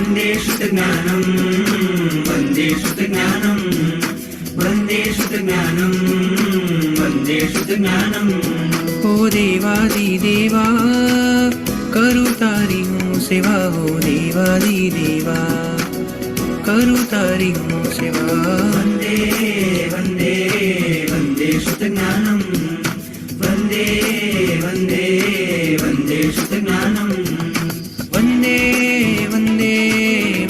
वन्दे श्रुतज्ञानं वन्दे श्रुतज्ञानं वन्दे श्रुतज्ञानं वन्दे श्रुतज्ञानं। ओ देवादिदेवा करू तारी हूँ सेवा, हो देवादिदेवा करू तारी हूँ सेवा। वन्दे वन्दे वन्दे श्रुतज्ञानं वन्दे वन्दे वन्दे श्रुतज्ञानं वन्दे वन्दे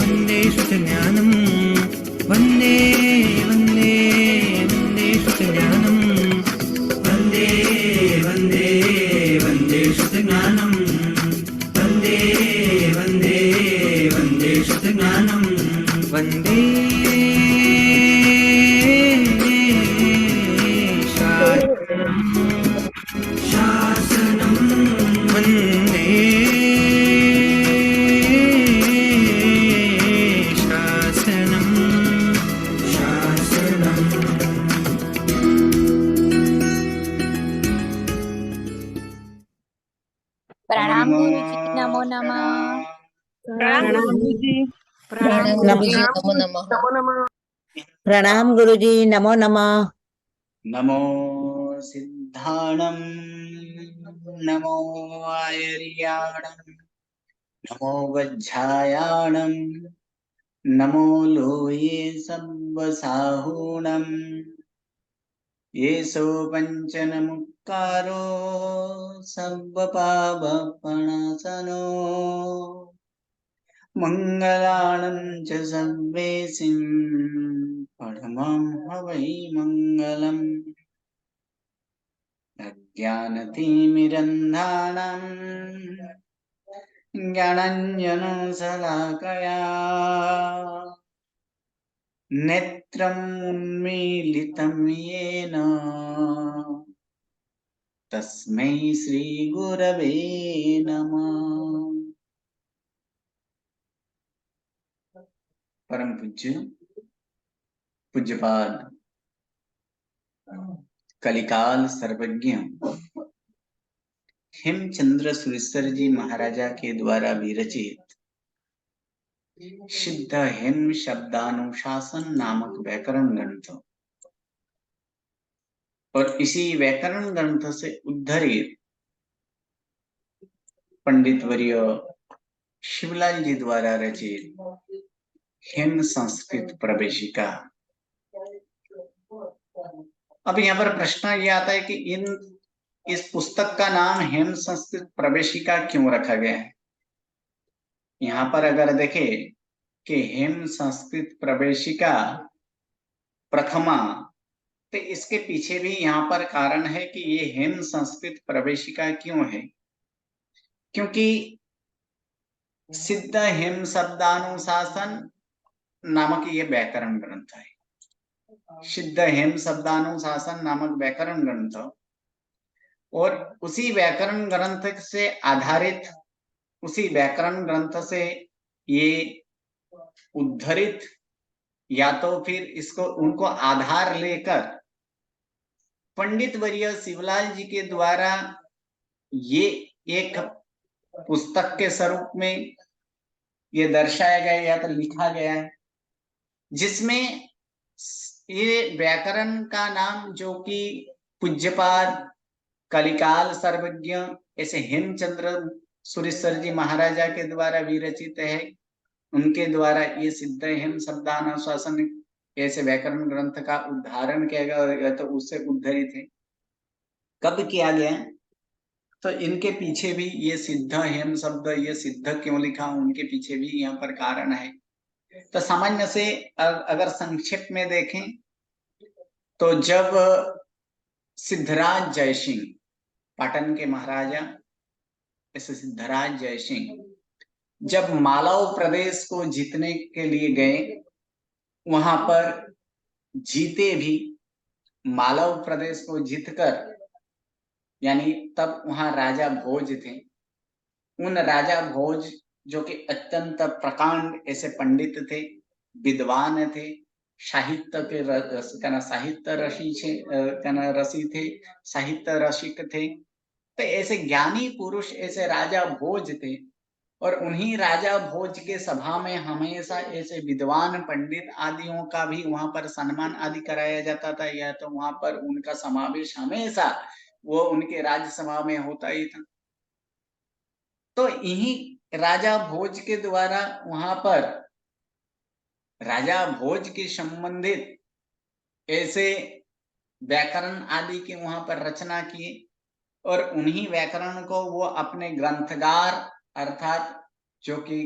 वन्दे श्रुतज्ञानं वन्दे वन्दे वन्दे श्रुतज्ञानं वन्दे वन्दे वन्दे श्रुतज्ञानं वन्दे वन्दे वन्दे श्रुतज्ञानं वन्दे शासनं वन्दे शासनं शासनं। प्रणाम गुरुजी, नमो नमः। प्रणाम गुरुजी। प्रणाम गुरुजी, नमो नमः। प्रणाम गुरुजी, नमो नमः। नमो सिद्धाणं नमो आयर्याणं नमो वज्झायाणं नमो लोये सब्बसाहूणं येषो पञ्चनमुक्कारो सब्बपापप्रणाशनो मंगलानं च सर्वेसिं परमं हवै मंगलम्। अज्ञानतिमिरन्धानां ज्ञानाञ्जनशलाकया नेत्रम् उन्मीलितं येन तस्मै श्रीगुरवे नमः। परम पूज्य पूज्यपाद कलिकाल सर्वज्ञ हेमचंद्र सुरेश्वर जी महाराजा के द्वारा विरचित सिद्ध हेम शब्दानुशासन नामक व्याकरण ग्रंथ और इसी व्याकरण ग्रंथ से उद्धरित पंडित वर्य शिवलाल जी द्वारा रचित हेम संस्कृत प्रवेशिका। अब यहाँ पर प्रश्न ये आता है कि इस पुस्तक का नाम हेम संस्कृत प्रवेशिका क्यों रखा गया है। यहाँ पर अगर देखें कि हेम संस्कृत प्रवेशिका प्रथमा, तो इसके पीछे भी यहाँ पर कारण है कि ये हेम संस्कृत प्रवेशिका क्यों है, क्योंकि सिद्ध हेम शब्दानुशासन नामक ये व्याकरण ग्रंथ है। सिद्ध हेम शब्दानुशासन नामक व्याकरण ग्रंथ और उसी व्याकरण ग्रंथ से आधारित, उसी व्याकरण ग्रंथ से ये उद्धरित या तो फिर इसको उनको आधार लेकर पंडित वर्य शिवलाल जी के द्वारा ये एक पुस्तक के स्वरूप में ये दर्शाया गया या तो लिखा गया है, जिसमें ये व्याकरण का नाम जो कि पूज्यपाद कलिकाल सर्वज्ञ ऐसे हेमचंद्र सुरेश्वर जी महाराजा के द्वारा विरचित है, उनके द्वारा ये सिद्ध हेम शब्दानुशासन ऐसे व्याकरण ग्रंथ का उद्धारण किया गया, तो उससे उद्धरित है। कब किया गया, तो इनके पीछे भी ये सिद्ध हेम शब्द ये सिद्ध क्यों लिखा, उनके पीछे भी यहाँ पर कारण है। तो सामान्य से अगर संक्षेप में देखें तो जब सिद्धराज जयसिंह पाटन के महाराजा ऐसे सिद्धराज जयसिंह जब मालव प्रदेश को जीतने के लिए गए, वहां पर जीते भी मालव प्रदेश को जीतकर, यानी तब वहां राजा भोज थे, उन राजा भोज जो कि अत्यंत प्रकांड ऐसे पंडित थे, विद्वान थे, साहित्य के साहित्य रसी थे, साहित्य रसिक थे, तो ऐसे ज्ञानी पुरुष ऐसे राजा भोज थे। और उन्हीं राजा भोज के सभा में हमेशा ऐसे विद्वान पंडित आदियों का भी वहां पर सम्मान आदि कराया जाता था, या तो वहां पर उनका समावेश हमेशा वो उनके राज्यसभा में होता ही था। तो यही राजा भोज के द्वारा वहां पर राजा भोज के संबंधित ऐसे व्याकरण आदि के वहां पर रचना किए, और उन्हीं व्याकरण को वो अपने ग्रंथगार अर्थात जो कि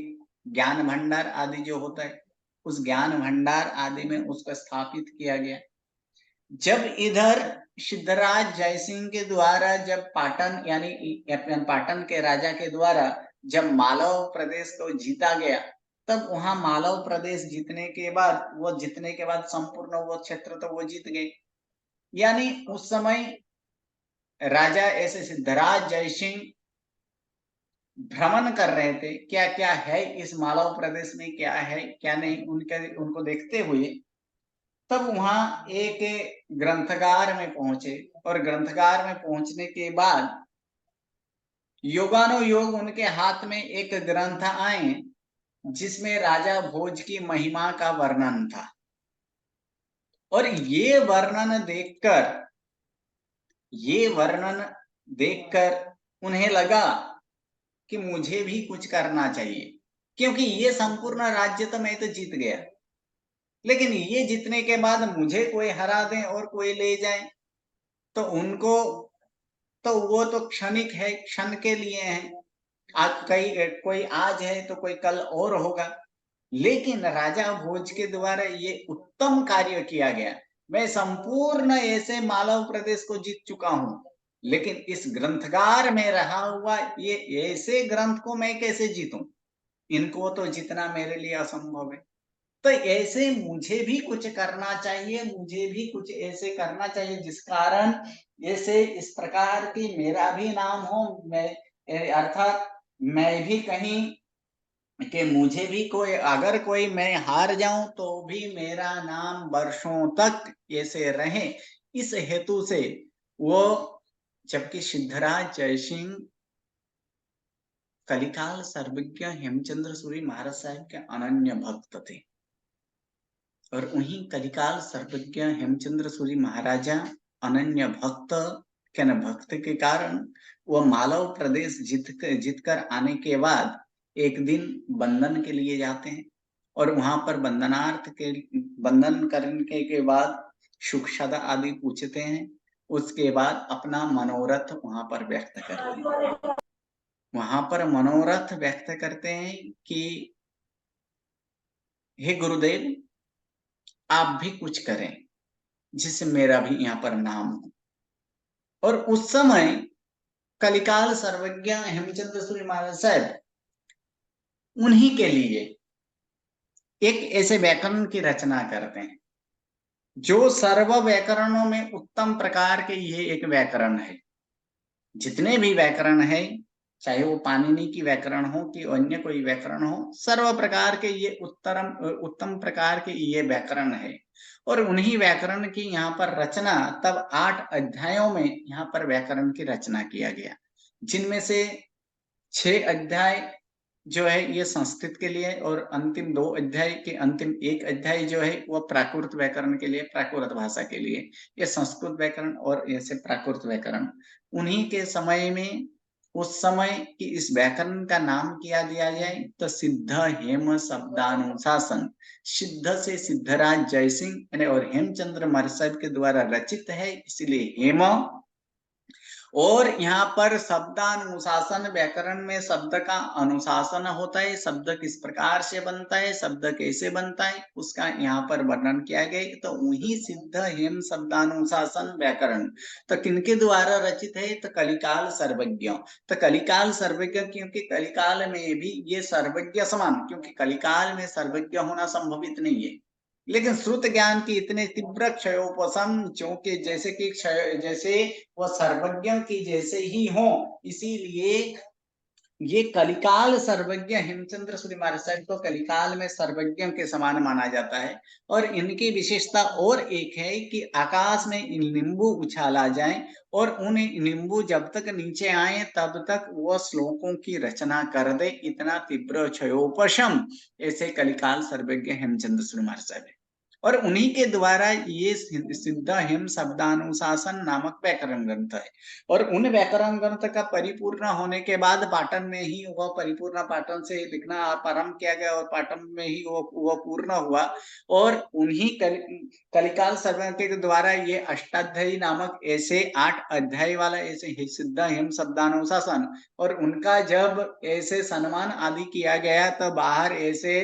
ज्ञान भंडार आदि जो होता है, उस ज्ञान भंडार आदि में उसको स्थापित किया गया। जब इधर सिद्धराज जयसिंह के द्वारा जब पाटन यानी पाटन के राजा के द्वारा जब मालव प्रदेश को जीता गया, तब वहां मालव प्रदेश जीतने के बाद संपूर्ण वो क्षेत्र तो वो जीत गए। यानी उस समय राजा ऐसे सिद्धराज जयसिंह भ्रमण कर रहे थे, क्या क्या है इस मालव प्रदेश में, क्या है क्या नहीं, उनको देखते हुए तब वहां एक ग्रंथगार में पहुंचे, और ग्रंथगार में पहुंचने के बाद योगानुयोग उनके हाथ में एक ग्रंथ आए जिसमें राजा भोज की महिमा का वर्णन था। और ये वर्णन देखकर उन्हें लगा कि मुझे भी कुछ करना चाहिए, क्योंकि ये संपूर्ण राज्य तो मैं तो जीत गया, लेकिन ये जीतने के बाद मुझे कोई हरा दे और कोई ले जाए तो उनको तो वो तो क्षणिक है, क्षण के लिए है। आज कोई आज है तो कोई कल और होगा, लेकिन राजा भोज के द्वारा ये उत्तम कार्य किया गया। मैं संपूर्ण ऐसे मालव प्रदेश को जीत चुका हूं, लेकिन इस ग्रंथगार में रहा हुआ ये ऐसे ग्रंथ को मैं कैसे जीतूं? इनको तो जीतना मेरे लिए असंभव है। तो ऐसे मुझे भी कुछ करना चाहिए, मुझे भी कुछ ऐसे करना चाहिए जिस कारण ऐसे इस प्रकार की मेरा भी नाम हो, मैं अर्थात मैं भी कहीं कि मुझे भी अगर कोई मैं हार जाऊं तो भी मेरा नाम वर्षों तक ऐसे रहे। इस हेतु से वो, जबकि सिद्धराज जयसिंह कलिकाल सर्वज्ञ हेमचंद्र सूरी महाराज साहब के अनन्य भक्त थे, और उन्हीं कलिकाल सर्वज्ञ हेमचंद्र सूरी महाराजा अनन्य भक्त के कारण वह मालव प्रदेश जीतकर आने के बाद एक दिन बंधन के लिए जाते हैं, और वहां पर बंधन करने के बाद सुख सदा आदि पूछते हैं। उसके बाद अपना मनोरथ वहां पर व्यक्त करते हैं। वहां पर मनोरथ व्यक्त करते हैं कि हे गुरुदेव, आप भी कुछ करें जिससे मेरा भी यहाँ पर नाम हो। और उस समय कलिकाल सर्वज्ञ हेमचंद्र सूरी महाराज साहब उन्हीं के लिए एक ऐसे व्याकरण की रचना करते हैं जो सर्व व्याकरणों में उत्तम प्रकार के ये एक व्याकरण है। जितने भी व्याकरण है, चाहे वो पाणिनि की व्याकरण हो कि अन्य कोई व्याकरण हो, सर्व प्रकार के ये उत्तम प्रकार के ये व्याकरण है। और उन्हीं व्याकरण की यहाँ पर रचना तब 8 अध्यायों में यहाँ पर व्याकरण की रचना किया गया, जिनमें से 6 अध्याय जो है ये संस्कृत के लिए, और अंतिम 2 अध्याय के अंतिम 1 अध्याय जो है वो प्राकृत व्याकरण के लिए, प्राकृत भाषा के लिए। ये संस्कृत व्याकरण और ऐसे प्राकृत व्याकरण उन्हीं के समय में, उस समय की इस व्याकरण का नाम क्या दिया जाए तो सिद्ध हेम शब्दानुशासन, सिद्ध से सिद्धराज जयसिंह और हेमचंद्र महाराज के द्वारा रचित है, इसलिए हेम। और यहाँ पर शब्दानुशासन, व्याकरण में शब्द का अनुशासन होता है, शब्द किस प्रकार से बनता है, शब्द कैसे बनता है, उसका यहाँ पर वर्णन किया गया। तो वही सिद्ध हेम शब्दानुशासन व्याकरण तो किनके द्वारा रचित है तो कलिकाल सर्वज्ञ। तो कलिकाल सर्वज्ञ क्योंकि कलिकाल में भी ये सर्वज्ञ समान, क्योंकि कलिकाल में सर्वज्ञ होना संभवित नहीं है, लेकिन श्रुत ज्ञान की इतने तीव्र क्षयोपशम, क्योंकि जैसे वह सर्वज्ञ की जैसे ही हो, इसीलिए ये कलिकाल सर्वज्ञ हेमचंद्र सूर्य महाराज साहब को कलिकाल में सर्वज्ञ के समान माना जाता है। और इनकी विशेषता और एक है कि आकाश में नींबू उछाला जाए और उन नींबू जब तक नीचे आए तब तक वह श्लोकों की रचना कर दे, इतना तीव्र क्षयोपशम ऐसे कलिकाल सर्वज्ञ हेमचंद्र सूर्य महाराज साहब है। और उन्हीं के द्वारा ये सिद्ध हेम शब्दानुशासन नामक व्याकरण ग्रंथ है। और उन व्याकरण ग्रंथ का परिपूर्ण होने के बाद पाटन में ही वह परिपूर्ण पाटन से लिखना प्रारंभ किया गया और पाटन में ही वो पूर्ण हुआ। और उन्हीं कलिकाल सर्वज्ञ के द्वारा ये अष्टाध्यायी नामक ऐसे 8 अध्याय वाला ऐसे सिद्ध हेम शब्दानुशासन, और उनका जब ऐसे सम्मान आदि किया गया तो बाहर ऐसे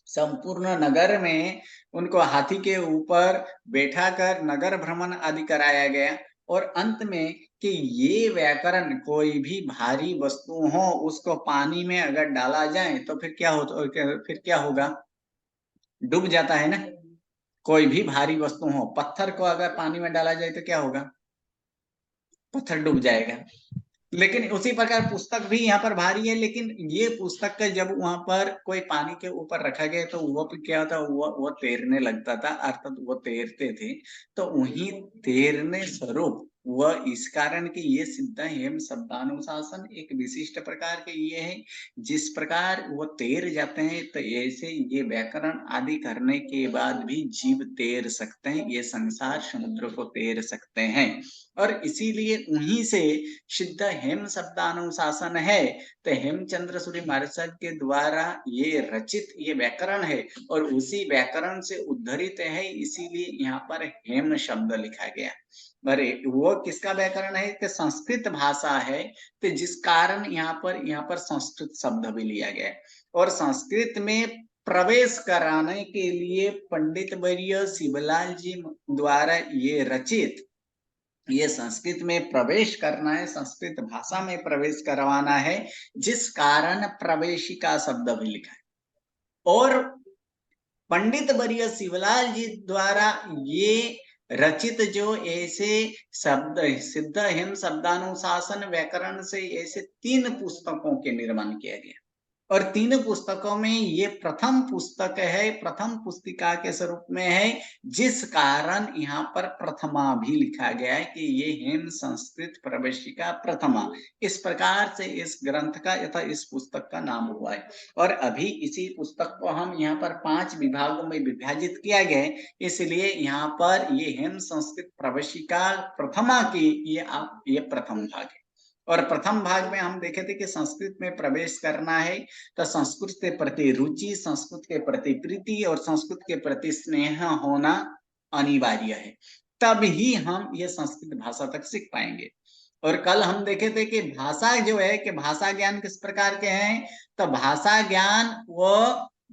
संपूर्ण नगर में उनको हाथी के ऊपर बैठाकर नगर भ्रमण आदि कराया गया। और अंत में कि ये व्याकरण कोई भी भारी वस्तु हो उसको पानी में अगर डाला जाए तो फिर क्या होगा, डूब जाता है ना। कोई भी भारी वस्तु हो, पत्थर को अगर पानी में डाला जाए तो क्या होगा, पत्थर डूब जाएगा। लेकिन उसी प्रकार पुस्तक भी यहाँ पर भारी है, लेकिन ये पुस्तक का जब वहां पर कोई पानी के ऊपर रखा गया तो वो क्या होता, वो तैरने लगता था, अर्थात वो तैरते थे। तो वही तैरने स्वरूप वह इस कारण कि ये सिद्ध हेम शब्दानुशासन एक विशिष्ट प्रकार के ये है, जिस प्रकार वो तैर जाते हैं तो ऐसे ये व्याकरण आदि करने के बाद भी जीव तैर सकते हैं, ये संसार समुद्र को तैर सकते हैं। और इसीलिए उन्हीं से सिद्ध हेम शब्दानुशासन है। तो हेमचंद्र सूर्य महाराज साहब के द्वारा ये रचित ये व्याकरण है और उसी व्याकरण से उद्धरित है, इसीलिए यहाँ पर हेम शब्द लिखा गया। अरे वो किसका व्याकरण है कि संस्कृत भाषा है, तो जिस कारण यहाँ पर संस्कृत शब्द भी लिया गया। और संस्कृत में प्रवेश कराने के लिए पंडित वर्य शिवलाल जी द्वारा ये रचित, ये संस्कृत में प्रवेश करना है, संस्कृत भाषा में प्रवेश करवाना है, जिस कारण प्रवेशिका शब्द भी लिखा है। और पंडित वर्य शिवलाल जी द्वारा ये रचित जो ऐसे शब्द सिद्ध हेम शब्दानुशासन व्याकरण से ऐसे 3 पुस्तकों के निर्माण किया गया। और 3 पुस्तकों में ये प्रथम पुस्तक है, प्रथम पुस्तिका के स्वरूप में है, जिस कारण यहाँ पर प्रथमा भी लिखा गया है कि ये हेम संस्कृत प्रवेशिका प्रथमा, इस प्रकार से इस ग्रंथ का यथा इस पुस्तक का नाम हुआ है। और अभी इसी पुस्तक को हम यहाँ पर 5 विभागों में विभाजित किया गया है, इसलिए यहाँ पर ये हेम संस्कृत प्रवेशिका प्रथमा की ये प्रथम भाग है। और प्रथम भाग में हम देखे थे कि संस्कृत में प्रवेश करना है तो संस्कृत के प्रति रुचि, संस्कृत के प्रति प्रीति और संस्कृत के प्रति स्नेह होना अनिवार्य है, तब ही हम ये संस्कृत भाषा तक सीख पाएंगे। और कल हम देखे थे कि भाषा जो है कि भाषा ज्ञान किस प्रकार के हैं, तो भाषा ज्ञान वो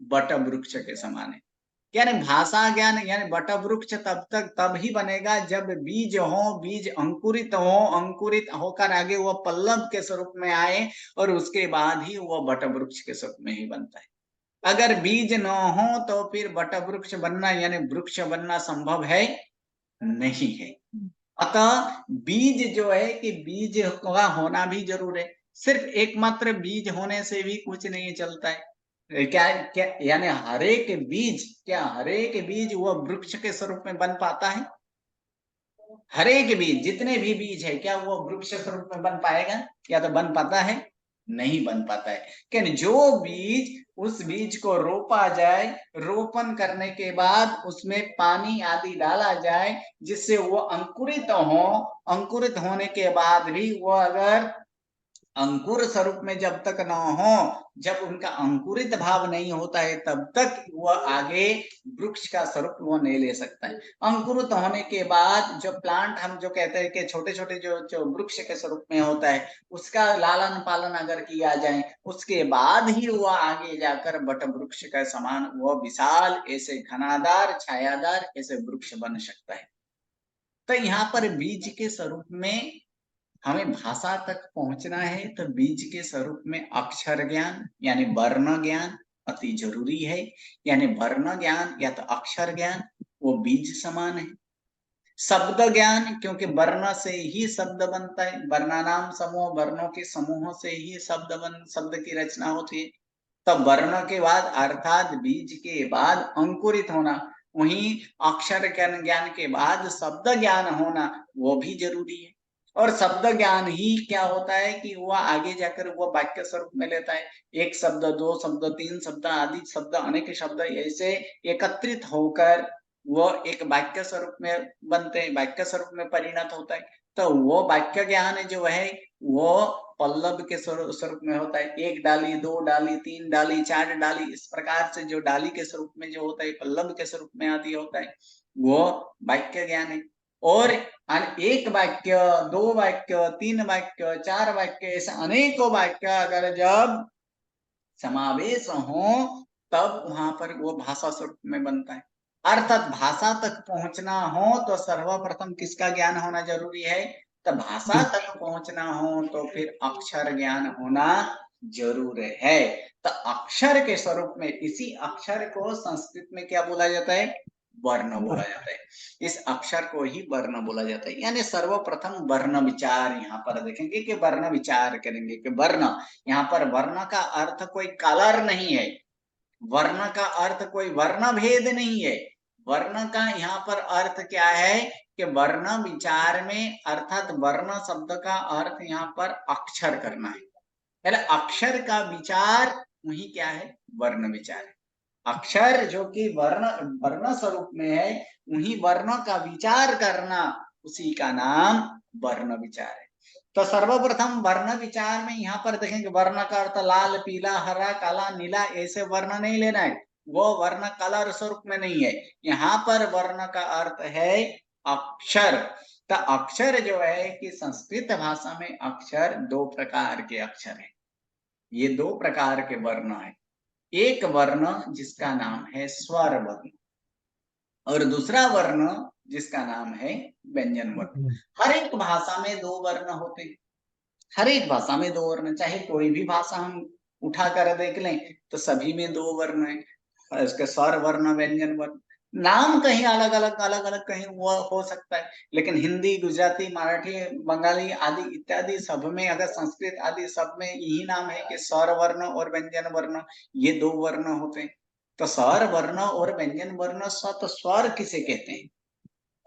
बट वृक्ष के समान है। यानी भाषा ज्ञान यानी बट वृक्ष तब ही बनेगा जब बीज हो, बीज अंकुरित हो, अंकुरित होकर आगे वो पल्लव के स्वरूप में आए और उसके बाद ही वो बट वृक्ष के स्वरूप में ही बनता है। अगर बीज न हो तो फिर बट वृक्ष बनना यानी वृक्ष बनना संभव है नहीं है। अतः बीज जो है कि बीज का होना भी जरूर है, सिर्फ एकमात्र बीज होने से भी कुछ नहीं चलता है। क्या यानी हरेक बीज वो वृक्ष के स्वरूप में बन पाता है? हरेक बीज जितने भी बीज है क्या वो वृक्ष स्वरूप में बन पाएगा? या तो बन पाता है? नहीं बन पाता है। क्योंकि जो बीज उस बीज को रोपा जाए, रोपण करने के बाद उसमें पानी आदि डाला जाए जिससे वो अंकुरित हो, अंकुरित होने के बाद भी वो अगर अंकुर स्वरूप में जब तक न हो, जब उनका अंकुरित भाव नहीं होता है तब तक वह आगे वृक्ष का स्वरूप वो नहीं ले सकता है। अंकुरित होने के बाद जो प्लांट हम जो कहते हैं कि छोटे छोटे जो वृक्ष के स्वरूप में होता है उसका लालन पालन अगर किया जाए उसके बाद ही वह आगे जाकर बट वृक्ष का समान वह विशाल ऐसे घनादार छायादार ऐसे वृक्ष बन सकता है। तो यहाँ पर बीज के स्वरूप में हमें भाषा तक पहुंचना है तो बीज के स्वरूप में अक्षर ज्ञान यानी वर्ण ज्ञान अति जरूरी है। यानी वर्ण ज्ञान या तो अक्षर ज्ञान वो बीज समान है। शब्द ज्ञान, क्योंकि वर्ण से ही शब्द बनता है, वर्णानाम समूह, वर्णों के समूहों से ही शब्द की रचना होती है। तब वर्ण के बाद अर्थात बीज के बाद अंकुरित होना, वहीं अक्षर ज्ञान के बाद शब्द ज्ञान होना, वो भी जरूरी है। और शब्द ज्ञान ही क्या होता है कि वह आगे जाकर वह वाक्य स्वरूप में लेता है। एक शब्द, दो शब्द, तीन शब्द आदि शब्द, अनेक शब्द ऐसे एकत्रित होकर वो एक वाक्य स्वरूप में बनते हैं, वाक्य स्वरूप में परिणत होता है। तो वो वाक्य ज्ञान जो है वो पल्लव के स्वरूप में होता है। एक डाली, दो डाली, तीन डाली, चार डाली, इस प्रकार से जो डाली के स्वरूप में जो होता है, पल्लव के स्वरूप में आदि होता है, वो वाक्य ज्ञान है। और एक वाक्य, दो वाक्य, तीन वाक्य, चार वाक्य, ऐसे अनेकों वाक्य अगर जब समावेश हो तब वहां पर वो भाषा स्वरूप में बनता है। अर्थात भाषा तक पहुंचना हो तो सर्वप्रथम किसका ज्ञान होना जरूरी है? तो भाषा तक पहुंचना हो तो फिर अक्षर ज्ञान होना जरूर है। तो अक्षर के स्वरूप में, इसी अक्षर को संस्कृत में क्या बोला जाता है? वर्ण बोला जाता है। इस अक्षर को ही वर्ण बोला जाता है। यानी सर्वप्रथम वर्ण विचार यहाँ पर देखेंगे कि वर्ण विचार करेंगे कि वर्ण, यहाँ पर वर्ण का अर्थ कोई कलर नहीं है, वर्ण का अर्थ कोई वर्ण भेद नहीं है। वर्ण का यहाँ पर अर्थ क्या है कि वर्ण विचार में, अर्थात वर्ण शब्द का अर्थ यहाँ पर अक्षर करना है। पहले अक्षर का विचार वही क्या है? वर्ण विचार है। अक्षर जो कि वर्ण स्वरूप में है, वही वर्ण का विचार करना, उसी का नाम वर्ण विचार है। तो सर्वप्रथम वर्ण विचार में यहाँ पर देखेंगे वर्ण का अर्थ लाल, पीला, हरा, काला, नीला, ऐसे वर्ण नहीं लेना है, वो वर्ण कलर स्वरूप में नहीं है। यहाँ पर वर्ण का अर्थ है अक्षर। तो अक्षर जो है कि संस्कृत भाषा में अक्षर दो प्रकार के अक्षर है। ये दो प्रकार के वर्ण है। एक वर्ण जिसका नाम है स्वर वर्ण, और दूसरा वर्ण जिसका नाम है व्यंजन वर्ण। हर एक भाषा में दो वर्ण होते हैं, हर एक भाषा में दो वर्ण, चाहे कोई भी भाषा हम उठा कर देख लें तो सभी में दो वर्ण है। इसके स्वर वर्ण, व्यंजन वर्ण, नाम कहीं अलग अलग कहीं वो हो सकता है, लेकिन हिंदी, गुजराती, मराठी, बंगाली आदि इत्यादि सब में, अगर संस्कृत आदि सब में यही नाम है कि स्वर वर्ण और व्यंजन वर्ण, ये दो वर्ण होते हैं। तो स्वर वर्ण और व्यंजन वर्ण, स्वर किसे कहते हैं?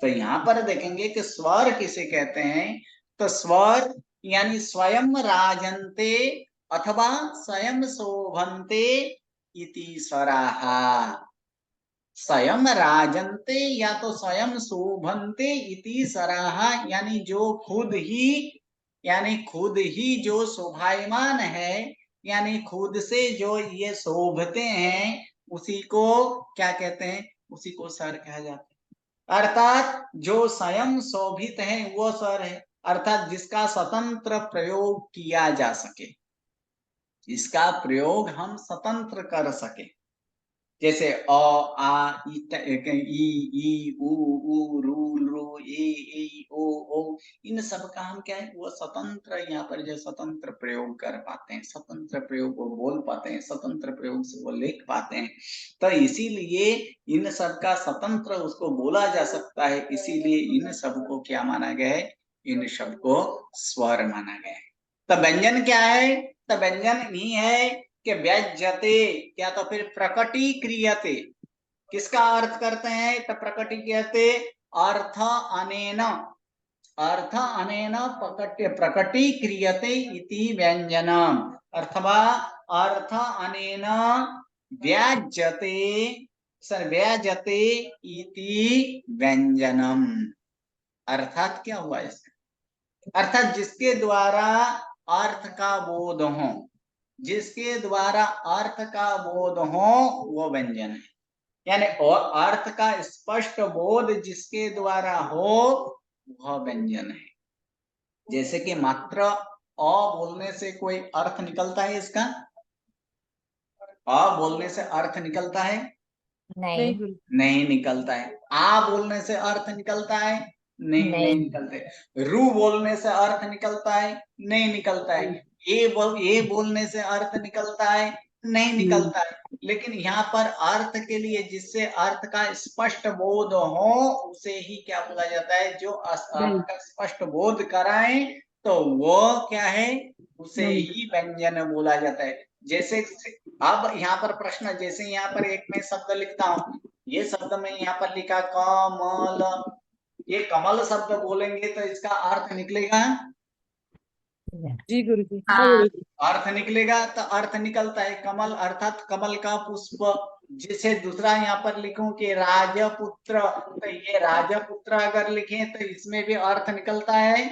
तो यहाँ पर देखेंगे कि स्वर किसे कहते हैं। तो स्वर यानी स्वयं राजन्ते अथवा स्वयं शोभन्ते इति स्वराः। स्वयं राजन्ते या तो स्वयं शोभन्ते इति स्वराः, यानी जो खुद ही जो शोभायमान है, यानी खुद से जो ये शोभते हैं, उसी को क्या कहते हैं? उसी को स्वर कहा जाता है। अर्थात जो स्वयं शोभित है वो स्वर है, अर्थात जिसका स्वतंत्र प्रयोग किया जा सके, इसका प्रयोग हम स्वतंत्र कर सके। जैसे अ, आ, ई, उ, रू, ए, ओ, इन सब का हम क्या है? वो स्वतंत्र, यहाँ पर जो स्वतंत्र प्रयोग कर पाते हैं, स्वतंत्र प्रयोग को बोल पाते हैं, स्वतंत्र प्रयोग से वो लिख पाते हैं। तो इसीलिए इन सब का स्वतंत्र उसको बोला जा सकता है, इसीलिए इन सब को क्या माना गया है? इन सब को स्वर माना गया है। तो व्यंजन क्या है? तो व्यंजन ही है कि व्यज्यते, या तो फिर प्रकटीक्रियते। किसका अर्थ करते हैं? तो प्रकटीक्रियते अर्थ अनेन प्रकटीक्रियते इति व्यंजनम, अथवा अर्थ अनेन व्यज्यते इति व्यंजनम। अर्थात क्या हुआ इसका? अर्थात जिसके द्वारा अर्थ का बोध हो, जिसके द्वारा अर्थ का बोध हो वो व्यंजन है। यानी और अर्थ का स्पष्ट बोध जिसके द्वारा हो वह व्यंजन है। जैसे कि मात्र अ बोलने से कोई अर्थ निकलता है इसका? अ बोलने से अर्थ निकलता है? नहीं। नहीं निकलता है। आ बोलने से अर्थ निकलता है? नहीं निकलते। रू बोलने से अर्थ निकलता है? नहीं निकलता है। ए बोलने से अर्थ निकलता है? नहीं निकलता है। लेकिन यहाँ पर अर्थ के लिए, जिससे अर्थ का स्पष्ट बोध हो, उसे ही क्या बोला जाता है, जो अर्थ का स्पष्ट बोध कराए तो वो क्या है, उसे ही व्यंजन बोला जाता है। जैसे अब यहाँ पर प्रश्न, जैसे यहाँ पर एक मैं शब्द लिखता हूँ, ये शब्द में यहाँ पर लिखा कमल, ये कमल शब्द बोलेंगे तो इसका अर्थ निकलेगा, जी गुरुजी। हाँ। अर्थ निकलेगा, तो अर्थ निकलता है कमल अर्थात कमल का पुष्प। जिसे दूसरा यहाँ पर लिखूं कि राजपुत्र, तो ये राजपुत्र अगर लिखें तो इसमें भी अर्थ निकलता है,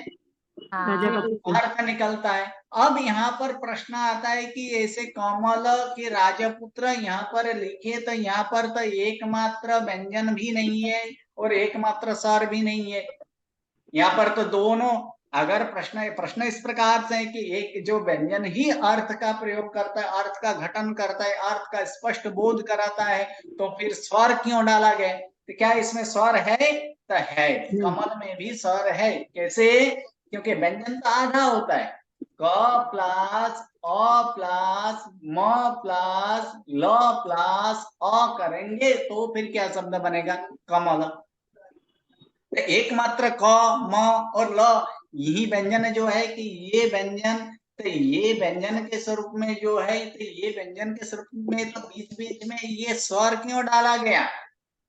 अर्थ निकलता है। अब यहाँ पर प्रश्न आता है कि ऐसे कमल के राजपुत्र यहाँ पर लिखे तो यहाँ पर तो एकमात्र व्यंजन भी नहीं है और एकमात्र स्वर भी नहीं है, यहाँ पर तो दोनों। अगर प्रश्न इस प्रकार से है कि एक जो व्यंजन ही अर्थ का प्रयोग करता है, अर्थ का घटन करता है, अर्थ का स्पष्ट बोध कराता है, तो फिर स्वर क्यों डाला गया? तो क्या इसमें स्वर है? तो है, कमल में भी स्वर है। कैसे? क्योंकि व्यंजन तो आधा होता है, क प्लस अ प्लस म प्लस ल प्लस अ करेंगे तो फिर क्या शब्द बनेगा? कमल। एकमात्र क म और ल, यही व्यंजन जो है कि ये व्यंजन, तो ये व्यंजन के स्वरूप में जो है, तो ये व्यंजन के स्वरूप में तो बीच बीच में ये स्वर क्यों डाला गया?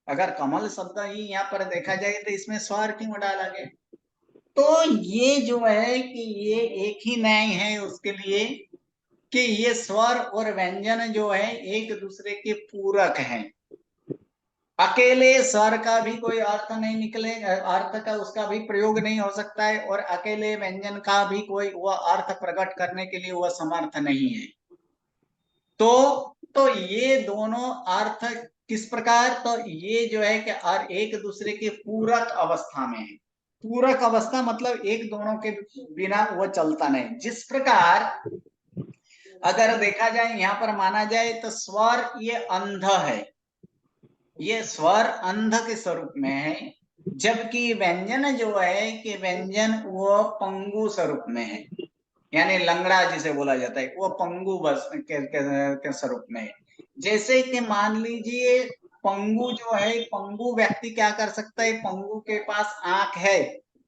अगर कमल शब्द ही यहाँ पर देखा जाए तो इसमें स्वर क्यों डाला गया? तो ये जो है कि ये एक ही न्याय है उसके लिए कि ये स्वर और व्यंजन जो है एक दूसरे के पूरक हैं। अकेले स्वर का भी कोई अर्थ नहीं निकले, अर्थ का उसका भी प्रयोग नहीं हो सकता है, और अकेले व्यंजन का भी कोई वह अर्थ प्रकट करने के लिए वह समर्थ नहीं है। तो ये दोनों अर्थ किस प्रकार? तो ये जो है कि एक दूसरे के पूरक अवस्था में है। पूरक अवस्था मतलब एक दोनों के बिना वो चलता नहीं। जिस प्रकार अगर देखा जाए, यहाँ पर माना जाए तो स्वर ये अंध है, ये स्वर अंध के स्वरूप में है, जबकि व्यंजन जो है कि व्यंजन वो पंगु स्वरूप में है, यानी लंगड़ा जिसे बोला जाता है वो पंगु बस के स्वरूप में है। जैसे कि मान लीजिए पंगु जो है, पंगु व्यक्ति क्या कर सकता है? पंगु के पास आंख है,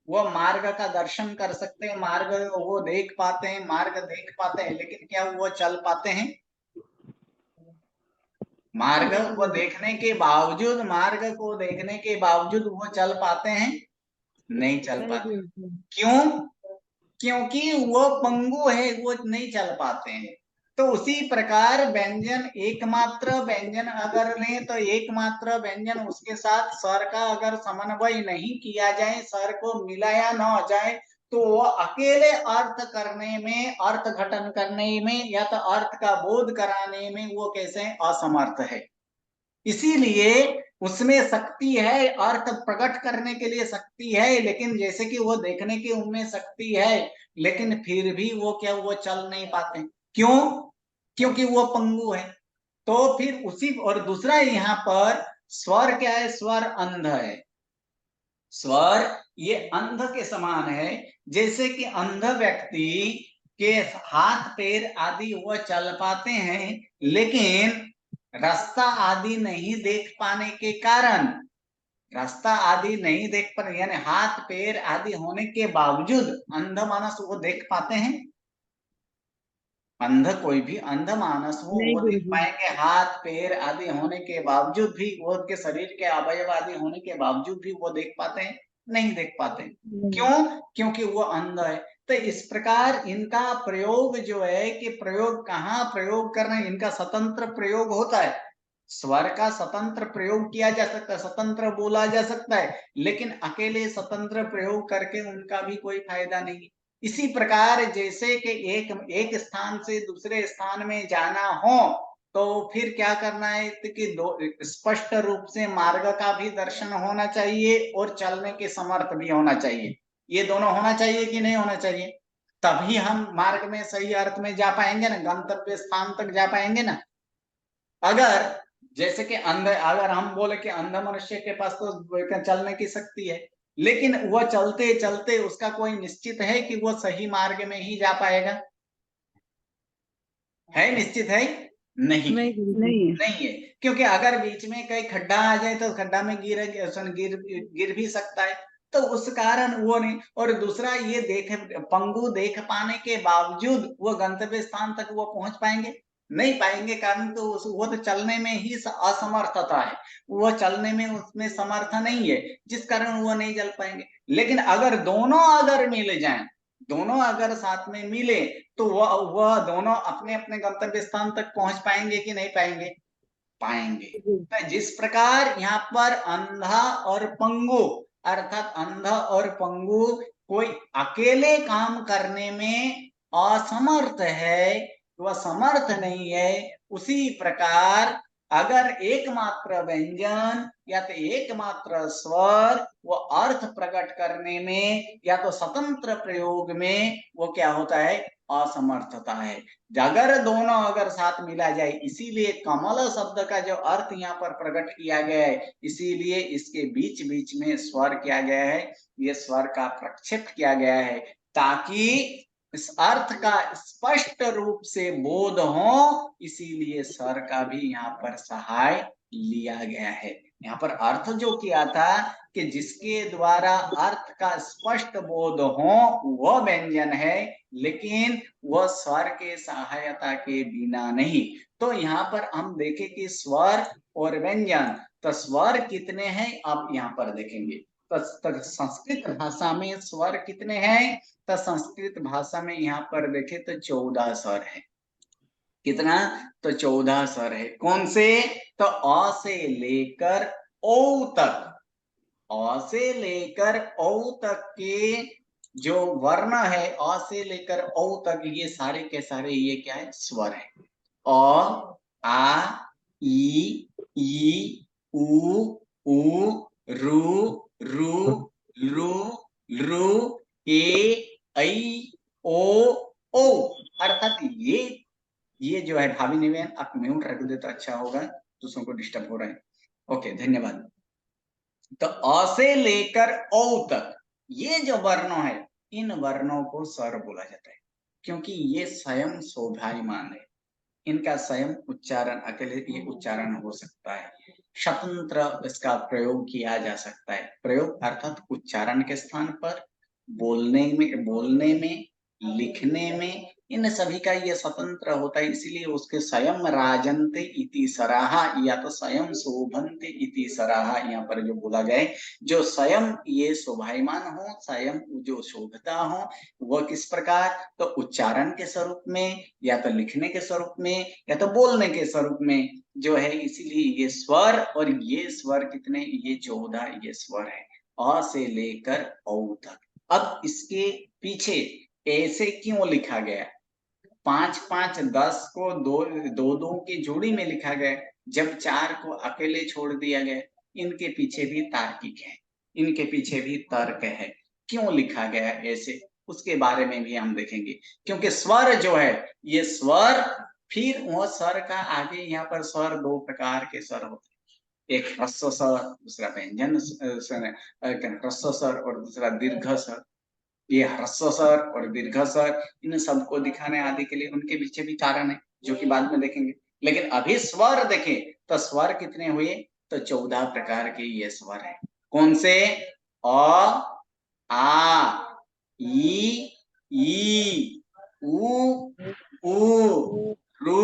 वो मार्ग का दर्शन कर सकते हैं, मार्ग वो देख पाते हैं, मार्ग देख पाते हैं, लेकिन क्या वो चल पाते हैं? मार्ग को देखने के बावजूद, मार्ग को देखने के बावजूद वो चल पाते हैं? नहीं चल पाते। क्यों? क्योंकि वो पंगु है, वो नहीं चल पाते हैं। तो उसी प्रकार व्यंजन, एकमात्र व्यंजन अगर लें तो एकमात्र व्यंजन, उसके साथ स्वर का अगर समन्वय नहीं किया जाए, स्वर को मिलाया न जाए, तो वो अकेले अर्थ करने में, अर्थ घटन करने में या तो अर्थ का बोध कराने में वो कैसे असमर्थ है। इसीलिए उसमें शक्ति है, अर्थ प्रकट करने के लिए शक्ति है, लेकिन जैसे कि वो देखने की उनमें शक्ति है, लेकिन फिर भी वो क्या, वो चल नहीं पाते। क्यों? क्योंकि वो पंगु है। तो फिर उसी, और दूसरा यहाँ पर स्वर क्या है? स्वर अंध है। स्वर ये अंध के समान है, जैसे कि अंध व्यक्ति के हाथ पैर आदि वो चल पाते हैं, लेकिन रास्ता आदि नहीं देख पाने के कारण, रास्ता आदि नहीं देख पाने, यानी हाथ पैर आदि होने के बावजूद अंध मानस वो देख पाते हैं? अंध, कोई भी अंध मानस हो वो देख पाएंगे? हाथ पैर आदि होने के बावजूद भी, वो उनके शरीर के अवयव आदि होने के बावजूद भी वो देख पाते हैं? नहीं देख पाते। क्यों? क्योंकि वो अंध है। तो इस प्रकार इनका प्रयोग जो है कि प्रयोग कहाँ प्रयोग करना है, इनका स्वतंत्र प्रयोग होता है। स्वर का स्वतंत्र प्रयोग किया जा सकता है, स्वतंत्र बोला जा सकता है, लेकिन अकेले स्वतंत्र प्रयोग करके उनका भी कोई फायदा नहीं। इसी प्रकार जैसे कि एक स्थान से दूसरे स्थान में जाना हो तो फिर क्या करना है कि दो स्पष्ट रूप से मार्ग का भी दर्शन होना चाहिए और चलने के समर्थ भी होना चाहिए। ये दोनों होना चाहिए कि नहीं होना चाहिए? तभी हम मार्ग में सही अर्थ में जा पाएंगे ना, गंतव्य स्थान तक जा पाएंगे ना। अगर जैसे कि अंध, अगर हम बोले कि अंध मनुष्य के पास तो चलने की शक्ति है, लेकिन वह चलते चलते उसका कोई निश्चित है कि वो सही मार्ग में ही जा पाएगा? है निश्चित है? नहीं नहीं गुरुजी, नहीं है। नहीं है, क्योंकि अगर बीच में कहीं खड्डा आ जाए तो खड्डा में गिर भी सकता है, तो उस कारण वो नहीं। और दूसरा ये पंगु देख पाने के बावजूद वो गंतव्य स्थान तक वो पहुंच पाएंगे? नहीं पाएंगे, कारण तो वो तो चलने में ही असमर्थता है, वो चलने में उसमें समर्थ नहीं है, जिस कारण वो नहीं चल पाएंगे। लेकिन अगर दोनों अगर मिल जाएं, दोनों अगर साथ में मिले, तो वह दोनों अपने अपने गंतव्य स्थान तक पहुंच पाएंगे कि नहीं पाएंगे? पाएंगे। तो जिस प्रकार यहाँ पर अंधा और पंगु, अर्थात अंधा और पंगु कोई अकेले काम करने में असमर्थ है, वह समर्थ नहीं है, उसी प्रकार अगर एकमात्र व्यंजन या तो एकमात्र स्वर वो अर्थ प्रकट करने में या तो स्वतंत्र प्रयोग में वो क्या होता है? असमर्थता है। अगर दोनों अगर साथ मिला जाए, इसीलिए कमल शब्द का जो अर्थ यहाँ पर प्रकट किया गया है, इसीलिए इसके बीच बीच में स्वर किया गया है, ये स्वर का प्रक्षेप किया गया है, ताकि इस अर्थ का स्पष्ट रूप से बोध हो, इसीलिए स्वर का भी यहाँ पर सहाय लिया गया है। यहाँ पर अर्थ जो किया था कि जिसके द्वारा अर्थ का स्पष्ट बोध हो वह व्यंजन है, लेकिन वह स्वर के सहायता के बिना नहीं। तो यहाँ पर हम देखें कि स्वर और व्यंजन, तो स्वर कितने हैं आप यहाँ पर देखेंगे। तो संस्कृत भाषा में स्वर कितने हैं? तो संस्कृत भाषा में यहाँ पर देखें तो 14 स्वर है। कितना? तो 14 स्वर है। कौन से? तो अ से लेकर ओ तक, अ से लेकर ओ तक के जो वर्ण है, अ से लेकर ओ तक, ये सारे के सारे ये क्या है? स्वर है। अ, आ, ई, उ, रु, लु, लृ, ए, ऐ, ओ। अर्थात ये जो है भावी निवेदन आप म्यूट रख दे तो अच्छा होगा, दूसरों को डिस्टर्ब हो रहा है। ओके, धन्यवाद। तो अ से लेकर ओ तक ये जो वर्णों है, इन वर्णों को स्वर बोला जाता है, क्योंकि ये स्वयं शोभायमान है, इनका स्वयं उच्चारण अकेले ये उच्चारण हो सकता है, स्वतंत्र इसका प्रयोग किया जा सकता है। प्रयोग अर्थात उच्चारण के स्थान पर, बोलने में, लिखने में, इन सभी का ये स्वतंत्र होता है, इसीलिए उसके स्वयं राजन्ते इति सराहा या तो स्वयं शोभन्ते इति सराहा यहाँ पर जो बोला गया है, जो स्वयं ये शोभायमान हो, स्वयं जो शोभता हो, वह किस प्रकार? तो उच्चारण के स्वरूप में, या तो लिखने के स्वरूप में, या तो बोलने के स्वरूप में जो है। इसीलिए ये स्वर, और ये स्वर कितने? ये 14 ये स्वर है, अ से लेकर औ तक। अब इसके पीछे ऐसे क्यों लिखा गया? 5 5 10 को दो की जोड़ी में लिखा गया, जब 4 को अकेले छोड़ दिया गया। इनके पीछे भी तार्किक है, इनके पीछे भी तर्क है, क्यों लिखा गया ऐसे, उसके बारे में भी हम देखेंगे। क्योंकि स्वर जो है, ये स्वर, फिर वो स्वर का आगे यहाँ पर स्वर 2 प्रकार के स्वर होते हैं, एक ह्रस्व स्वर, दूसरा व्यंजन स्वर, ह्रस्व स्वर और दूसरा दीर्घ स्वर। ये ह्रस्व स्वर और दीर्घ स्वर, इन सबको दिखाने आदि के लिए उनके पीछे भी कारण है, जो कि बाद में देखेंगे। लेकिन अभी स्वर देखें तो स्वर कितने हुए? तो 14 प्रकार के ये स्वर है। कौन से? अ, आ, ई, उ, रु,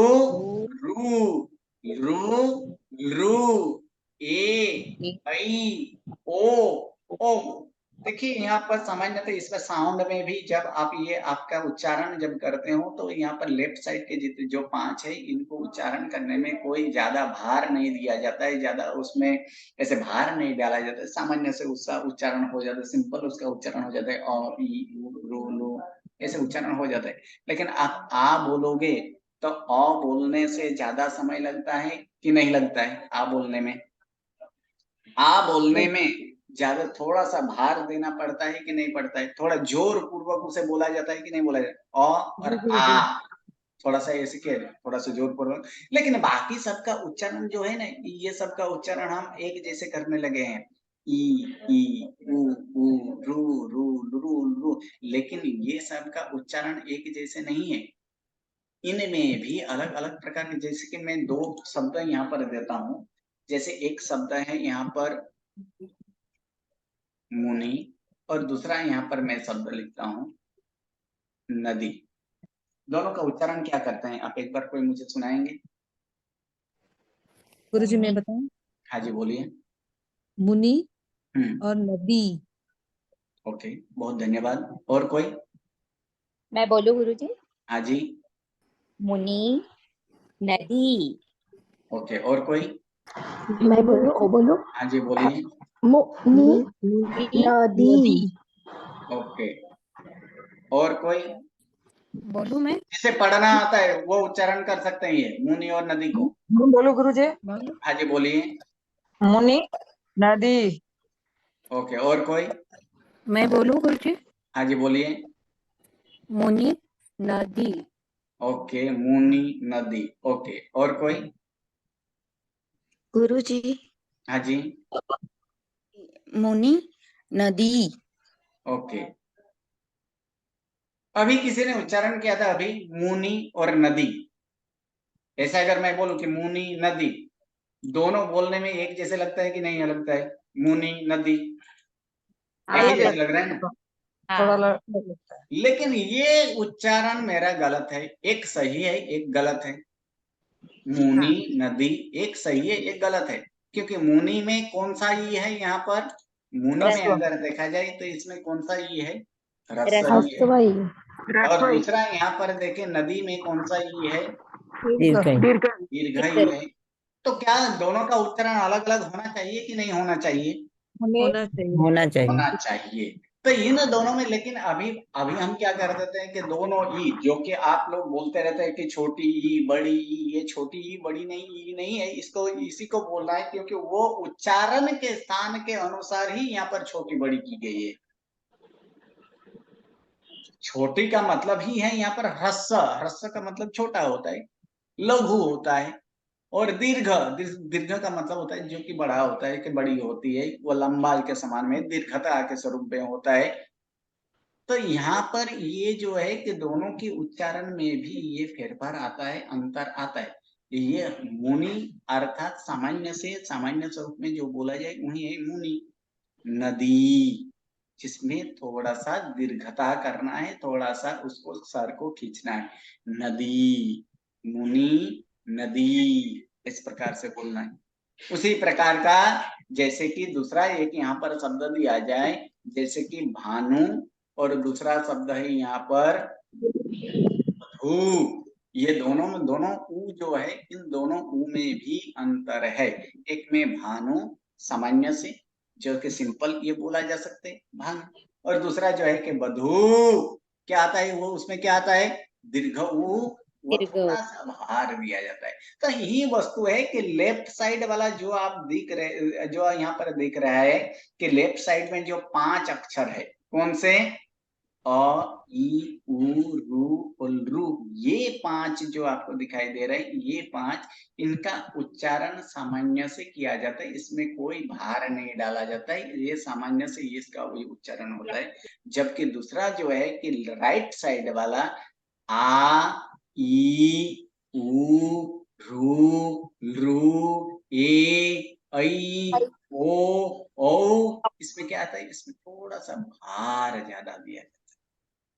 लृ, ए, ऐ, ओ। देखिए यहाँ पर सामान्यतः इसमें साउंड में भी जब आप ये आपका उच्चारण जब करते हो, तो यहाँ पर लेफ्ट साइड के जितने जो 5 है, इनको उच्चारण करने में कोई ज्यादा भार नहीं दिया जाता है, ज्यादा उसमें ऐसे भार नहीं डाला जाता है, सामान्य से उसका उच्चारण हो जाता है, सिंपल उसका उच्चारण हो जाता है, अ, ई, उ, रु, लु, ऐसे उच्चारण हो जाता है। लेकिन आप आ बोलोगे तो अ बोलने से ज्यादा समय लगता है कि नहीं लगता है? आ बोलने में, आ बोलने में ज्यादा थोड़ा सा भार देना पड़ता है कि नहीं पड़ता है? थोड़ा जोर पूर्वक उसे बोला जाता है कि नहीं बोला जाता? अ और आ थोड़ा सा ऐसे के थोड़ा सा जोर पूर्वक। लेकिन बाकी सबका उच्चारण जो है ना, ये सबका उच्चारण हम एक जैसे करने लगे हैं, ई, उ, रु, लु, लेकिन ये सबका उच्चारण एक जैसे नहीं है। इनमें भी अलग अलग प्रकार के, जैसे कि मैं दो शब्द यहाँ पर देता हूँ। जैसे एक शब्द है यहाँ पर मुनि, और दूसरा यहाँ पर मैं शब्द लिखता हूँ नदी। दोनों का उच्चारण क्या करते हैं, आप एक बार कोई मुझे सुनाएंगे? गुरुजी मैं बताऊं? हाँ जी बोलिए। मुनि हम्म, और नदी। ओके, बहुत धन्यवाद। और कोई? मैं बोलूं गुरुजी? हाँ जी, मुनि नदी। ओके। और कोई? मैं बोलूं ओ बोलूं हाँ जी बोलिए। मुनि नदी। ओके। और कोई बोलूं मैं? जिसे पढ़ना आता है वो उच्चारण कर सकते हैं ये मुनि और नदी को? बोलो गुरुजी। हाँ जी बोलिए। मुनि नदी। ओके। और कोई? मैं बोलूं गुरुजी? हाँ जी बोलिए। मुनि नदी। ओके, मुनि नदी। ओके। और कोई? गुरुजी हाँ जी। मुनि नदी। ओके। अभी किसी ने उच्चारण किया था अभी, मुनि और नदी। ऐसा अगर मैं बोलूं कि मुनि नदी, दोनों बोलने में एक जैसे लगता है कि नहीं लगता है? मुनि नदी एक ही जैसे लग रहा है ना? थोड़ा हाँ। लगता है। लेकिन ये उच्चारण मेरा गलत है, एक सही है एक गलत है। मुनि नदी एक सही है एक गलत है, क्योंकि मुनि में कौन सा ई है यहाँ पर? मुनि में अगर देखा जाए तो इसमें कौन सा ई है? ह्रस्व ई है। हस्तवाई और दूसरा यहाँ पर देखें, नदी में कौन सा ई है? दीर्घ ई। दीर्घ ई है। तो क्या दोनों का उच्चारण अलग अलग होना चाहिए कि नहीं होना चाहिए? होना चाहिए। होना चाहिए। होना चाहिए। तो इन दोनों में, लेकिन अभी अभी हम क्या कर देते हैं कि दोनों ई, जो कि आप लोग बोलते रहते हैं कि छोटी ई बड़ी ई, ये छोटी ई बड़ी नहीं ई नहीं है, इसको इसी को बोलना है, क्योंकि वो उच्चारण के स्थान के अनुसार ही यहाँ पर छोटी बड़ी की गई है। छोटी का मतलब ही है यहाँ पर ह्रस्व, ह्रस्व का मतलब छोटा होता है, लघु होता है। और दीर्घ, दीर्घ का मतलब होता है जो कि बड़ा होता है, कि बड़ी होती है, वो लंबा के समान में दीर्घता के स्वरूप में होता है। तो यहाँ पर ये जो है कि दोनों के उच्चारण में भी ये फेरफार आता है, अंतर आता है। ये मुनि अर्थात सामान्य से सामान्य स्वरूप में जो बोला जाए वही है मुनि। नदी, जिसमें थोड़ा सा दीर्घता करना है, थोड़ा सा उसको सर को खींचना है। नदी, मुनि नदी, इस प्रकार से बोलना है। उसी प्रकार का जैसे कि दूसरा एक यहाँ पर शब्द दिया जाए, जैसे कि भानु, और दूसरा शब्द है यहाँ पर धू। ये दोनों ऊ जो है, इन दोनों ऊ में भी अंतर है। एक में भानु सामान्य से, जो कि सिंपल ये बोला जा सकते है भानु, और दूसरा जो है कि बधू, क्या आता है वो, उसमें क्या आता है? दीर्घ ऊ, वो दीर्घ ऊ। थोड़ा सा भार दिया जाता है। तो यही वस्तु है कि लेफ्ट साइड वाला जो आप दिख रहे, जो यहाँ पर दिख रहा है कि लेफ्ट साइड में जो 5 अक्षर है, कौन से? अ, ई, उ, रु, रू, ये 5 जो आपको दिखाई दे रहे हैं, ये 5, इनका उच्चारण सामान्य से किया जाता है, इसमें कोई भार नहीं डाला जाता है, ये सामान्य से ये इसका वही उच्चारण होता है। जबकि दूसरा जो है कि राइट साइड वाला आ, ई, उ, रु, ए, ऐ, ओ, इसमें क्या आता है? इसमें थोड़ा सा भार ज्यादा दिया जाता है।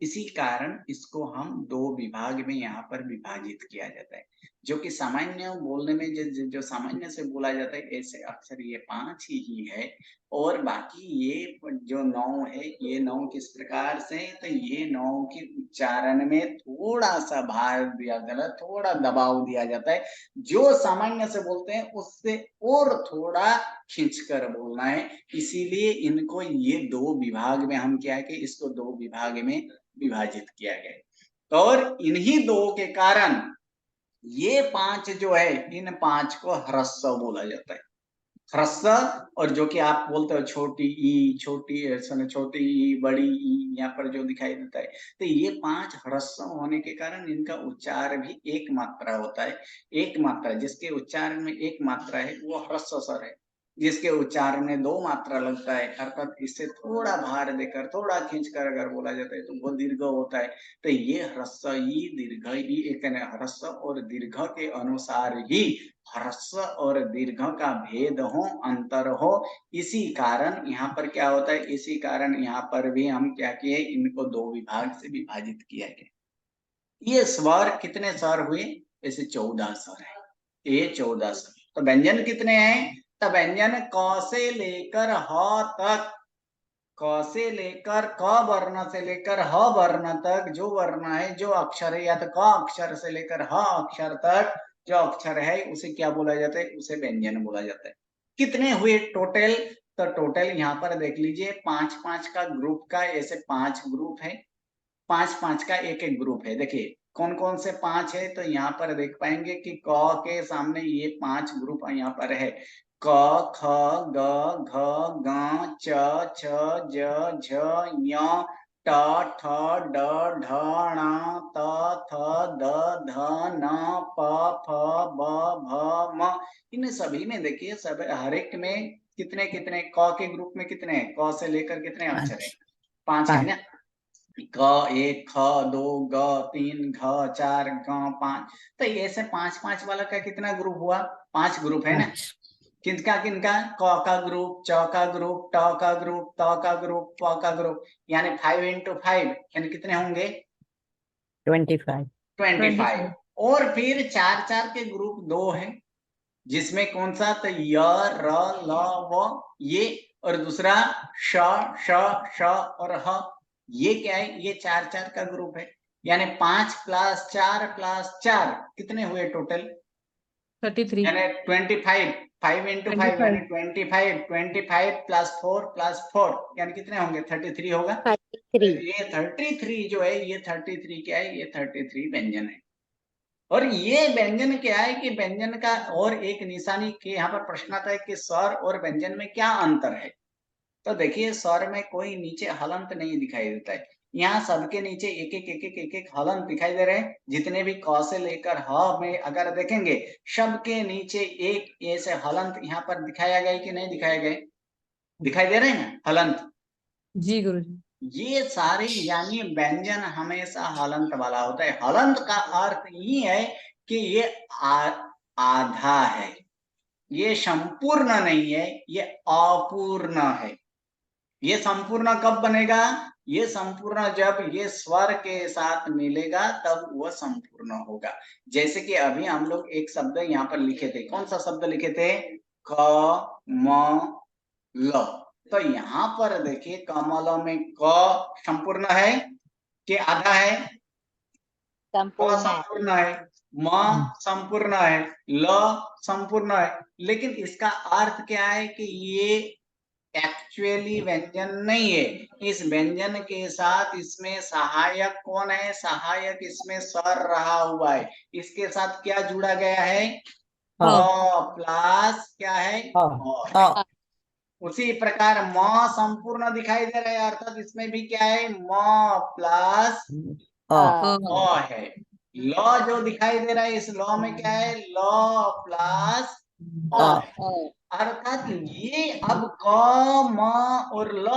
इसी कारण इसको हम 2 विभाग में यहाँ पर विभाजित किया जाता है। जो कि सामान्य बोलने में जो सामान्य से बोला जाता है, ऐसे अक्षर ये 5 ही है। और बाकी ये जो 9 है, ये 9 किस प्रकार से? तो ये 9 के उच्चारण में थोड़ा सा भार दिया जाता है, थोड़ा दबाव दिया जाता है। जो सामान्य से बोलते हैं उससे और थोड़ा खींचकर बोलना है। इसीलिए इनको ये 2 विभाग में हम क्या है कि इसको 2 विभाग में विभाजित किया गया। और इन्हीं 2 के कारण ये 5 जो है, इन 5 को ह्रस्व बोला जाता है। ह्रस्व, और जो कि आप बोलते हो छोटी ई, छोटी ई, बड़ी ई, यहाँ पर जो दिखाई देता है, तो ये 5 ह्रस्व होने के कारण इनका उच्चार भी एक मात्रा होता है। एक मात्रा, जिसके उच्चारण में एक मात्रा है, वो ह्रस्व स्वर है। जिसके उच्चारण में 2 मात्रा लगता है, अर्थात इससे थोड़ा भार देकर थोड़ा खींचकर अगर बोला जाता है तो वो दीर्घ होता है। तो ये ह्रस्व ई दीर्घ ई एक ह्रस्व और दीर्घ के अनुसार ही ह्रस्व और दीर्घ का भेद हो, अंतर हो। इसी कारण यहाँ पर क्या होता है, इसी कारण यहाँ पर भी हम क्या किए, इनको 2 विभाग से विभाजित किया गया। ये स्वर कितने स्वर हुए, ऐसे 14 स्वर है, ये 14 स्वर। तो व्यंजन कितने हैं, तो व्यंजन क से लेकर ह तक, क से लेकर क वर्ण से लेकर ह वर्ण तक जो वर्ण है, जो अक्षर है, या तो क अक्षर से लेकर ह अक्षर तक जो अक्षर है उसे क्या बोला जाता है, उसे व्यंजन बोला जाता है। कितने हुए टोटल, तो टोटल यहाँ पर देख लीजिए 5-5 का ग्रुप का, ऐसे 5 ग्रुप है, 5-5 का एक एक ग्रुप है। देखिए कौन कौन से 5 है, तो यहाँ पर देख पाएंगे कि क के सामने ये 5 ग्रुप यहाँ पर है, क ख ग घ ङ च छ ज झ ञ ट ठ ड ढ ण त थ द ध न प फ ब भ म। इन सभी में देखिए सब हर एक में कितने कितने, क के ग्रुप में कितने हैं, क से लेकर कितने अक्षर है, 5 है ना। क 1 ख 2 ग 3 घ 4 ग 5, तो ऐसे 5-5 वाला का कितना ग्रुप हुआ, 5 ग्रुप है ना। किनका किनका, क का ग्रुप, च का ग्रुप, ट का ग्रुप, त का ग्रुप, प का ग्रुप, यानी 5 into 5 यानी कितने होंगे, 25। और फिर 4-4 के ग्रुप 2 है, जिसमें कौन सा, तो य र ल व ये, और दूसरा श श श और ह, ये क्या है, ये 4-4 का ग्रुप है। यानी 5 + 4 + 4 कितने हुए टोटल, 33 यानी 25, 5 into 5 यानी 25, 25 + 4 + 4 यानी कितने होंगे, 33 होगा। 33 ये 33 जो है, ये 33 क्या है, ये 33 व्यंजन है। और ये व्यंजन क्या है कि व्यंजन का और एक निशानी के यहाँ पर प्रश्न आता है कि स्वर और व्यंजन में क्या अंतर है। तो देखिए स्वर में कोई नीचे हलंत नहीं दिखाई देता है, यहाँ सबके नीचे एक एक हलंत दिखाई दे रहे हैं। जितने भी क से लेकर ह में अगर देखेंगे, सबके नीचे एक ऐसे हलंत यहाँ पर दिखाया गया कि नहीं दिखाया गया, दिखाई दे रहे हैं हलंत। जी गुरुजी। ये सारे यानी व्यंजन हमेशा हलंत वाला होता है। हलंत का अर्थ ये है कि ये आधा है, ये संपूर्ण नहीं है, ये अपूर्ण है। ये संपूर्ण कब बनेगा, ये संपूर्ण जब ये स्वर के साथ मिलेगा तब वह संपूर्ण होगा। जैसे कि अभी हम लोग एक शब्द यहाँ पर लिखे थे, कौन सा शब्द लिखे थे, क म ल। तो यहाँ पर देखिए कमल में क संपूर्ण है कि आधा है, संपूर्ण है, म संपूर्ण है, ल संपूर्ण है। लेकिन इसका अर्थ क्या है कि ये एक्चुअली व्यंजन नहीं है। इस व्यंजन के साथ इसमें सहायक कौन है, सहायक इसमें स्वर रहा हुआ है। इसके साथ क्या जुड़ा गया है, प्लस क्या है, अ उसी प्रकार म संपूर्ण दिखाई दे रहा है, अर्थात इसमें भी क्या है, म प्लस अ है। ल जो दिखाई दे रहा है, इस ल में क्या है, ल प्लस अ, अर्थात ये अब क म और ल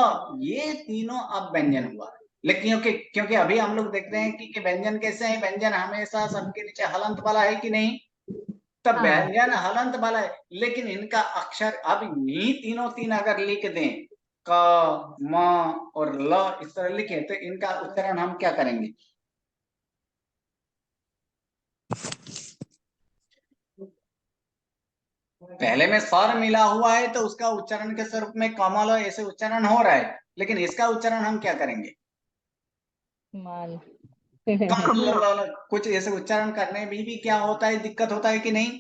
ये तीनों अब व्यंजन हुआ। लेकिन क्योंकि अभी हम लोग देखते हैं कि व्यंजन कैसे है, व्यंजन हमेशा सबके नीचे हलंत वाला है कि नहीं, तब व्यंजन हलंत वाला है। लेकिन इनका अक्षर अब ये तीनों तीन अगर लिख दें, क म और ल इस तरह लिखे, तो इनका उच्चारण हम क्या करेंगे, पहले में स्वर मिला हुआ है तो उसका उच्चारण के स्वरूप में कमल ऐसे उच्चारण हो रहा है, लेकिन इसका उच्चारण हम क्या करेंगे, कुछ ऐसे उच्चारण करने में भी क्या होता है, दिक्कत होता है कि नहीं,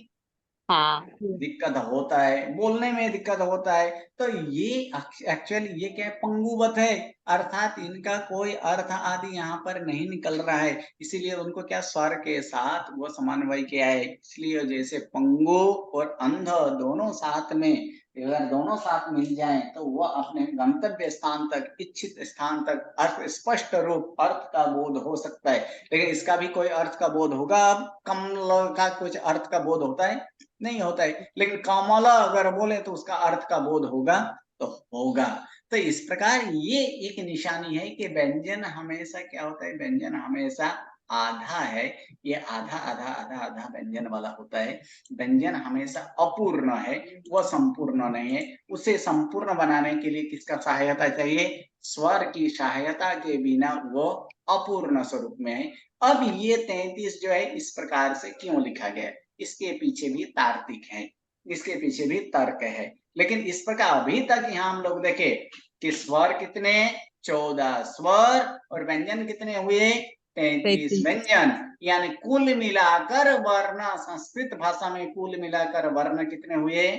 दिक्कत होता है, बोलने में दिक्कत होता है। तो ये एक्चुअली ये क्या है, पंगुवत है, अर्थात इनका कोई अर्थ आदि यहाँ पर नहीं निकल रहा है। इसीलिए उनको क्या स्वर के साथ वो समन्वय किया है। इसलिए जैसे पंगु और अंध दोनों साथ में अगर दोनों साथ मिल जाएं तो वह अपने गंतव्य स्थान तक, इच्छित स्थान तक अर्थ स्पष्ट रूप अर्थ का बोध हो सकता है। लेकिन इसका भी कोई अर्थ का बोध होगा? अब कमल का कुछ अर्थ का बोध होता है? नहीं होता है। लेकिन कमला अगर बोले तो उसका अर्थ का बोध होगा तो होगा। तो इस प्रकार ये एक निशानी है कि व्यंजन हमेशा क्या होता है, व्यंजन हमेशा आधा है। ये आधा आधा आधा आधा व्यंजन वाला होता है। व्यंजन हमेशा अपूर्ण है, वह संपूर्ण नहीं है। उसे संपूर्ण बनाने के लिए किसका सहायता चाहिए? स्वर की सहायता के बिना वो अपूर्ण स्वरूप में है। अब ये 33 जो है इस प्रकार से क्यों लिखा गया, इसके पीछे भी तार्किक है, इसके पीछे भी तर्क है। लेकिन इस प्रकार अभी तक यहाँ हम लोग देखे कि स्वर कितने, 14 स्वर, और व्यंजन कितने हुए, 33 व्यंजन। यानी कुल मिलाकर वर्ण, संस्कृत भाषा में कुल मिलाकर वर्ण कितने हुए,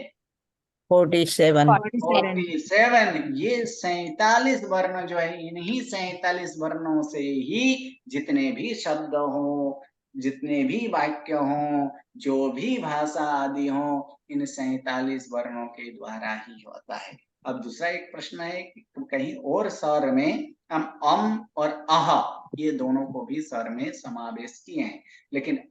47। 47। ये 47 वर्ण जो है, इन्हीं 47 वर्णों से ही जितने भी शब्द हो, जितने भी वाक्य हो, जो भी भाषा आदि हो, इन 47 वर्णों के द्वारा ही होता है। अब दूसरा एक प्रश्न है कि कहीं और स्वर में हम और अह ये दोनों को भी स्वर में समावेश किए हैं, लेकिन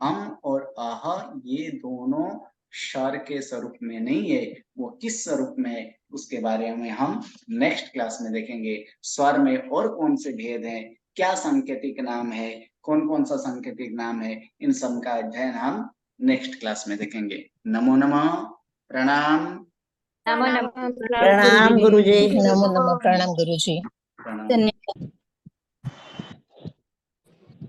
और अह ये दोनों स्वर के स्वरूप में नहीं है। वो किस स्वरूप में है उसके बारे में हम नेक्स्ट क्लास में देखेंगे। स्वर में और कौन से भेद हैं, क्या सांकेतिक नाम है, कौन कौन सा सांकेतिक नाम है, इन सब का अध्ययन हम नेक्स्ट क्लास में देखेंगे। नमो नमः, प्रणाम। प्रणाम गुरुजी। नमो नमः। प्रणाम गुरुजी। प्रणाम। धन्यवाद।